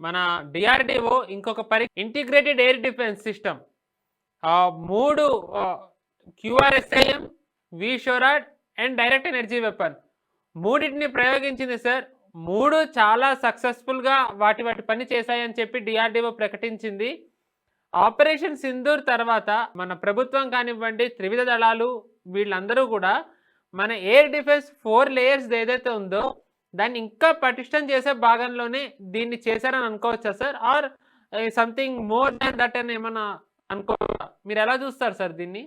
మన డిఆర్‌డిఓ ఇంకొక integrated air defence system 3 QRSAM, VSHORAD and direct energy weapon మూడిటిని ప్రయోగించింది సార్. 3 చాలా సక్సెస్‌ఫుల్‌గా వాటి పని చేశాయని చెప్పి డిఆర్‌డిఓ ప్రకటించింది. ఆపరేషన్ సింధూర్ తర్వాత మన ప్రభుత్వం కానివ్వండి, త్రివిధ దళాలు వీళ్ళందరూ కూడా మన ఎయిర్ డిఫెన్స్ 4 లేయర్స్ ఏదైతే ఉందో దాన్ని ఇంకా పటిష్టం చేసే భాగంలోనే దీన్ని చేశారని అనుకోవచ్చా sir? Or something more than that అని ఏమన్నా అనుకోవచ్చా? మీరెలా చూస్తారు సార్ దీన్ని?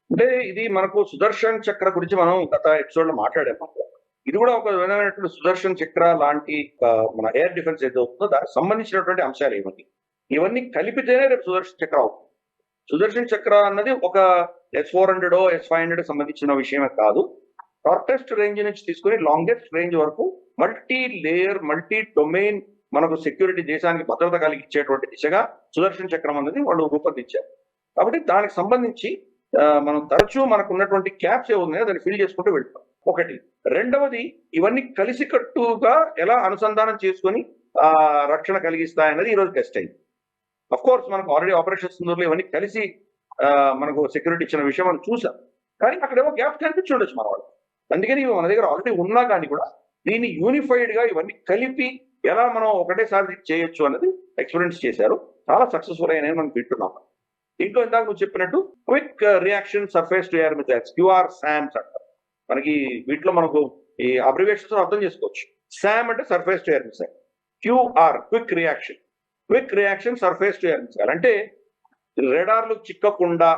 అంటే ఇది మనకు సుదర్శన్ చక్ర గురించి మనం గత ఎపిసోడ్‌లో మాట్లాడాము. ఇది కూడా ఒక విధమైనటువంటి సుదర్శన్ చక్ర లాంటి మన ఎయిర్ డిఫెన్స్ ఏదైతే అవుతుందో దానికి సంబంధించినటువంటి అంశాలు ఇవన్నీ కలిపితేనే రేపు సుదర్శన్ చక్ర అవుతుంది. సుదర్శన్ చక్ర అన్నది ఒక S-400 S-500 సంబంధించిన విషయమే కాదు. షార్టెస్ట్ రేంజ్ నుంచి తీసుకుని లాంగెస్ట్ రేంజ్ వరకు మల్టీ లేయర్, మల్టీ డొమైన్ మనకు సెక్యూరిటీ దేశానికి భద్రత కలిగించేటువంటి దిశగా సుదర్శన్ చక్రం అనేది వాళ్ళు రూపొందించారు. కాబట్టి దానికి సంబంధించి మనం తరచూ మనకు ఉన్నటువంటి క్యాప్స్ ఏమున్నాయో దాన్ని ఫిల్ చేసుకుంటూ వెళ్తాం. ఒకటి. రెండవది, ఇవన్నీ కలిసికట్టుగా ఎలా అనుసంధానం చేసుకొని రక్షణ కలిగిస్తాయన్నది ఈరోజు టెస్ట్ అయింది. అఫ్ కోర్స్ మనకు ఆల్రెడీ ఆపరేషన్ సింధూర్లో ఇవన్నీ కలిసి మనకు సెక్యూరిటీ ఇచ్చిన విషయం మనం చూసాం. కానీ అక్కడేమో గ్యాప్ కనిపించి ఉండొచ్చు మన వాళ్ళు. అందుకని ఇవి మన దగ్గర ఆల్రెడీ ఉన్నా కానీ కూడా దీన్ని యూనిఫైడ్ గా ఇవన్నీ కలిపి ఎలా మనం ఒకటేసారి చేయొచ్చు అన్నది ఎక్స్పీరియన్స్ చేశారు. చాలా సక్సెస్ఫుల్ అయినాయని మనం వింటున్నాం. ఇంట్లో ఇందాక నువ్వు చెప్పినట్టు quick reaction surface to air missiles, QRSAMs అంటారు. మనకి వీటిలో మనకు ఈ అబ్రివేషన్స్ అర్థం చేసుకోవచ్చు. SAM అంటే surface to air missile, QR quick reaction surface to air missile అంటే రెడార్లు చిక్కకుండా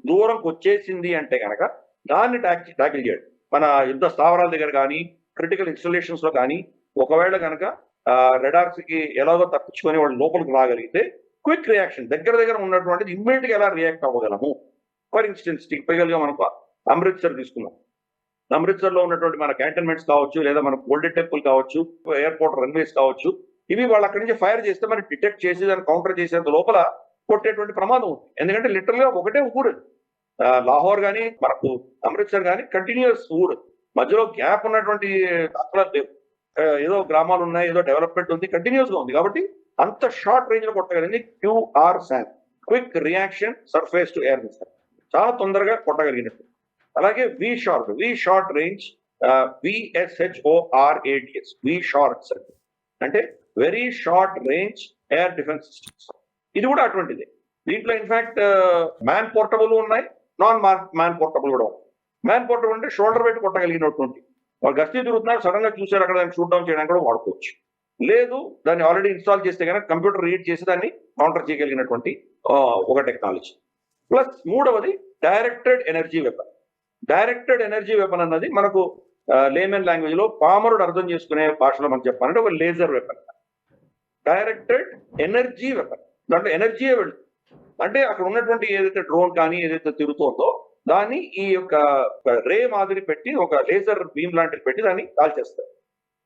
దూరంకి వచ్చేసింది అంటే కనుక దాన్ని ట్యాకిల్ చేయడం. మన యుద్ధ స్థావరాల దగ్గర కానీ, క్రిటికల్ ఇన్స్టాలేషన్స్ లో కానీ ఒకవేళ కనుక రెడార్స్ కి ఎలాగో తప్పించుకొని వాళ్ళు లోపలికి రాగలిగితే క్విక్ రియాక్షన్ దగ్గర ఉన్నటువంటిది ఇమ్మీడియట్ గా ఎలా రియాక్ట్ అవ్వగలము. ఫర్ ఇన్స్టెన్స్ టిపికల్ గా మనకు అమృత్సర్ తీసుకున్నాం. అమృత్సర్ లో ఉన్నటువంటి మన క్యాంటన్మెంట్స్ కావచ్చు, లేదా మన గోల్డెన్ టెంపుల్ కావచ్చు, ఎయిర్పోర్ట్ రన్వేస్ కావచ్చు, ఇవి వాళ్ళు అక్కడి నుంచి ఫైర్ చేస్తే మనం డిటెక్ట్ చేసి దాన్ని కౌంటర్ చేసేంత లోపల కొట్టేటువంటి ప్రమాదం ఉంది. ఎందుకంటే లిటరల్ గా ఒకటే ఊరు. లాహోర్ కానీ మనకు అమృత్సర్ కానీ కంటిన్యూస్ ఊరు, మధ్యలో గ్యాప్ ఉన్నటువంటి దాఖలాలు లేవు. ఏదో గ్రామాలు ఉన్నాయి, ఏదో డెవలప్మెంట్ ఉంది, కంటిన్యూస్ గా ఉంది. కాబట్టి అంత షార్ట్ రేంజ్ లో కొట్టగలిగింది QRSAM quick reaction surface to air missile, చాలా తొందరగా కొట్టగలిగినట్టు. అలాగే V short range VSHORADS V shorts అంటే very short range air defence systems. ఇది కూడా అటువంటిది. దీంట్లో ఇన్ఫాక్ట్ మ్యాన్ పోర్టబుల్ ఉన్నాయి, నాన్ మ్యాన్ పోర్టబుల్ కూడా ఉంది. మ్యాన్ పోర్టబుల్ అంటే షోల్డర్ పెట్టి కొట్టగలిగినటువంటి వాళ్ళు గస్తీ తిరుగుతున్నారు, సడన్ గా చూసారు అక్కడ దాన్ని షూట్ డౌన్ చేయడానికి కూడా వాడుకోవచ్చు. లేదు దాన్ని ఆల్రెడీ ఇన్స్టాల్ చేస్తే కనుక కంప్యూటర్ రీడ్ చేసి దాన్ని కౌంటర్ చేయగలిగినటువంటి ఒక టెక్నాలజీ. ప్లస్ మూడవది డైరెక్టెడ్ ఎనర్జీ వెపన్ అన్నది మనకు లేమన్ లాంగ్వేజ్ లో పామరుడు అర్థం చేసుకునే భాషలో మనం చెప్పాలంటే ఒక laser weapon. Directed energy weapon, దాంట్లో ఎనర్జీయే వెళ్తుంది. అంటే అక్కడ ఉన్నటువంటి ఏదైతే డ్రోన్ కానీ ఏదైతే తిరుగుతుందో దాన్ని ఈ యొక్క రే మాదిరి పెట్టి ఒక లేజర్ బీమ్ లాంటిది పెట్టి దాన్ని కాల్చేస్తారు.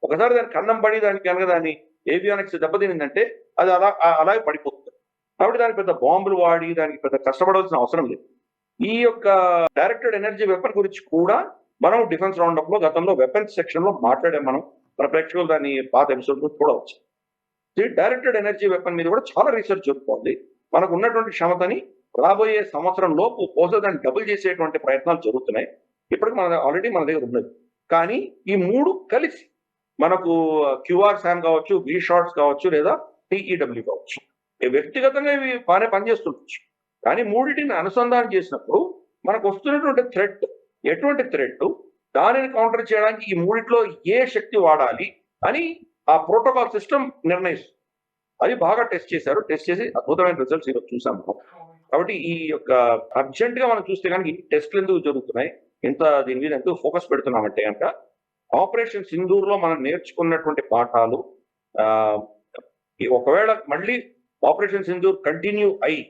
ఒకసారి దాని కన్నం పడి దానికి కనుక దాన్ని ఏవియానిక్స్ దెబ్బతినిందంటే అది అలాగే పడిపోతుంది. కాబట్టి దానికి పెద్ద బాంబులు వాడి దానికి పెద్ద కష్టపడాల్సిన అవసరం లేదు. ఈ యొక్క డైరెక్టెడ్ ఎనర్జీ వెపన్ గురించి కూడా మనం డిఫెన్స్ రౌండప్ లో గతంలో వెపన్స్ సెక్షన్ లో మాట్లాడాం. మనం మన ప్రేక్షకులు దాన్ని పాత ఎపిసోడ్ చూడవచ్చు. డైరెక్టెడ్ ఎనర్జీ వెపన్ మీద కూడా చాలా రీసెర్చ్ జరుగుతోంది. మనకు ఉన్నటువంటి క్షమతని రాబోయే సంవత్సరం లోపు బహుశా దాన్ని డబుల్ చేసేటువంటి ప్రయత్నాలు జరుగుతున్నాయి. ఇప్పటికి ఆల్రెడీ మన దగ్గర ఉన్నది. కానీ ఈ మూడు కలిసి మనకు QRSAM కావచ్చు, వి షార్ట్స్ కావచ్చు, లేదా TEW కావచ్చు, వ్యక్తిగతంగా ఇవి బాగానే పనిచేస్తుండొచ్చు. కానీ మూడింటిని అనుసంధానం చేసినప్పుడు మనకు వస్తున్నటువంటి థ్రెట్, ఎటువంటి థ్రెట్, దానిని కౌంటర్ చేయడానికి ఈ మూడిట్లో ఏ శక్తి వాడాలి అని ఆ ప్రోటోకాల్ సిస్టమ్ నిర్ణయిస్తుంది. అది బాగా టెస్ట్ చేశారు. టెస్ట్ చేసి అద్భుతమైన రిజల్ట్స్ ఈరోజు చూసాము. కాబట్టి ఈ యొక్క అర్జెంట్ గా మనం చూస్తే కనుక ఈ టెస్ట్లు ఎందుకు జరుగుతున్నాయి, ఇంత దీని మీద ఎందుకు ఫోకస్ పెడుతున్నామంటే కనుక ఆపరేషన్ సింధూర్ లో మనం నేర్చుకున్నటువంటి పాఠాలు ఒకవేళ మళ్ళీ ఆపరేషన్ సింధూర్ కంటిన్యూ అయి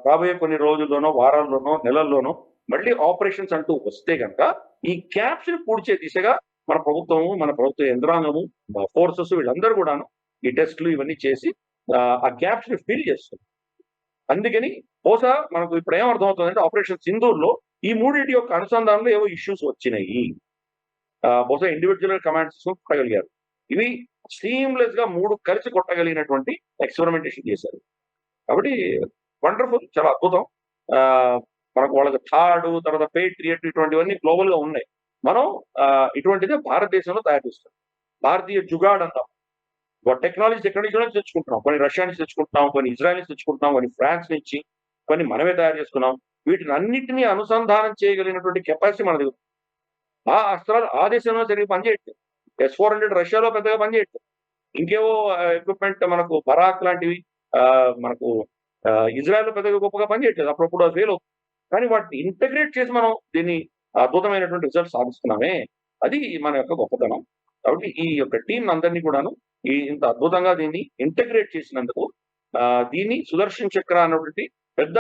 రాబోయే కొన్ని రోజుల్లోనో, వారాల్లోనో, నెలల్లోనో మళ్ళీ ఆపరేషన్స్ అంటూ వస్తే కనుక ఈ గ్యాప్స్ ని పూడ్చే దిశగా మన ప్రభుత్వ యంత్రాంగము, ఫోర్సెస్ వీళ్ళందరూ కూడాను ఈ టెస్ట్లు ఇవన్నీ చేసి ఆ గ్యాప్స్ ని ఫిల్ చేస్తుంది. అందుకని బహుశా మనకు ఇప్పుడు ఏమర్థం అవుతుందంటే ఆపరేషన్ సింధూర్ లో ఈ మూడింటి యొక్క అనుసంధానంలో ఏవో ఇష్యూస్ వచ్చినాయి. బహుశా ఇండివిజువల్ కమాండ్ సిస్టమ్ పట్టగలిగారు. ఇవి సీమ్లెస్ గా 3 కలిసి కొట్టగలిగినటువంటి ఎక్స్పెరిమెంటేషన్ చేశారు. కాబట్టి వండర్ఫుల్, చాలా అద్భుతం. ఆ, మనకు వాళ్ళకి థాడ్, తర్వాత పేట్రియట్ ఇటువంటివన్నీ గ్లోబల్ గా ఉన్నాయి. మనం ఇటువంటిదే భారతదేశంలో తయారు చేస్తాం. భారతీయ జుగాడ్ అంటాం. టెక్నాలజీస్ ఎక్కడి నుంచి తెచ్చుకుంటున్నాం. కొన్ని రష్యా నుంచి తెచ్చుకుంటున్నాం, కొన్ని ఇజ్రాయెల్ నుంచి తెచ్చుకుంటున్నాం, కొన్ని ఫ్రాన్స్ నుంచి, కొన్ని మనమే తయారు చేసుకున్నాం. వీటిని అన్నింటినీ అనుసంధానం చేయగలిగినటువంటి కెపాసిటీ మన దగ్గర. ఆ అస్త్రాలు ఆ దేశంలో సరిగ్గా పనిచేయట్లేదు. S-400 రష్యాలో పెద్దగా పనిచేయట్లేదు. ఇంకేవో ఎక్విప్మెంట్ మనకు బరాక్ లాంటివి మనకు ఇజ్రాయెల్ పెద్దగా గొప్పగా పనిచేయట్లేదు. అప్పుడప్పుడు అది ఫెయిల్ అవుతుంది. కానీ వాటిని ఇంటగ్రేట్ చేసి మనం దీన్ని అద్భుతమైనటువంటి రిజల్ట్ సాధిస్తున్నామే, అది మన యొక్క గొప్పతనం. కాబట్టి ఈ యొక్క టీం అందరినీ కూడాను ఇంత అద్భుతంగా దీన్ని ఇంటగ్రేట్ చేసినందుకు దీన్ని సుదర్శన్ చక్ర అన్నటువంటి పెద్ద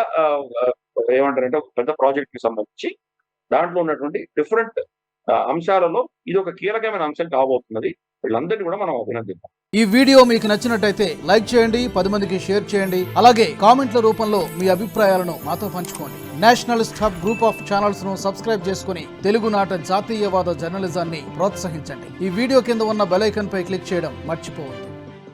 ఏమంటారంటే ఒక పెద్ద ప్రాజెక్ట్ కి సంబంధించి దాంట్లో ఉన్నటువంటి డిఫరెంట్ అంశాలలో ఇది ఒక కీలకమైన అంశం కాబోతున్నది. వీళ్ళందరినీ కూడా మనం అభినందిద్దాం. ఈ వీడియో మీకు నచ్చినట్టయితే లైక్ చేయండి, 10 మందికి షేర్ చేయండి. అలాగే కామెంట్ల రూపంలో మీ అభిప్రాయాలను మాతో పంచుకోండి. Nationalist hub group of channels ను సబ్స్క్రైబ్ చేసుకుని తెలుగునాట జాతీయవాద జర్నలిజాన్ని ప్రోత్సహించండి. ఈ వీడియో కింద ఉన్న బెల్ ఐకాన్ పై క్లిక్ చేయడం మర్చిపోవద్దు.